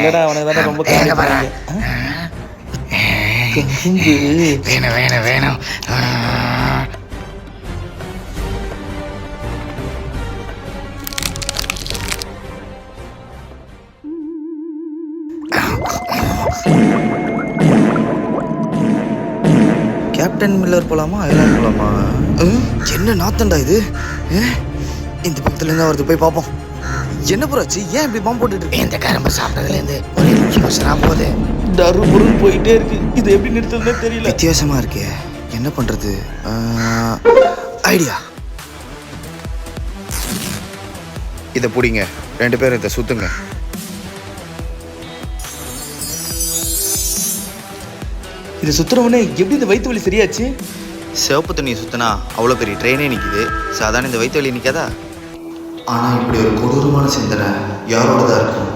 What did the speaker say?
இல்லைடா அவனுக்கு தானே ரொம்ப காமெடி பண்ணாங்க. வேணும் வேணும் வேணும். கேப்டன் மில்லர் போலாமா ஐலாண்ட் போலாமா? என்ன நாத்தண்டா இது? இந்த பக்கத்துலேருந்து வருது, போய் பார்ப்போம். என்ன போறாச்சு? ஏன் இப்படி பாம்பு போட்டுட்டு இந்த கரும்பு சாப்பிட்டதுலேருந்து ஒரு யோசனை போகுது. டரு பொருள் போயிட்டே இருக்கு. இது எப்படி நிறுத்துறதுனே தெரியல. வித்தியாசமா இருக்கே, என்ன பண்றது? ஐடியா. இதை பிடிங்க, 2 பேரும் இதை சுத்துங்க. இது சுத்துறவனே எப்படி இந்த வயிற்று வலி சரியாச்சு? சிவப்பு தண்ணியை சுத்தினா அவ்வளோ பெரிய ட்ரெயினே நிற்கிது, சாதாரண இந்த வயிற்று வலி நிற்காதா? ஆனால் இப்படி ஒரு கொடூரமான சிந்தனை யாரோட தான் இருக்கும்?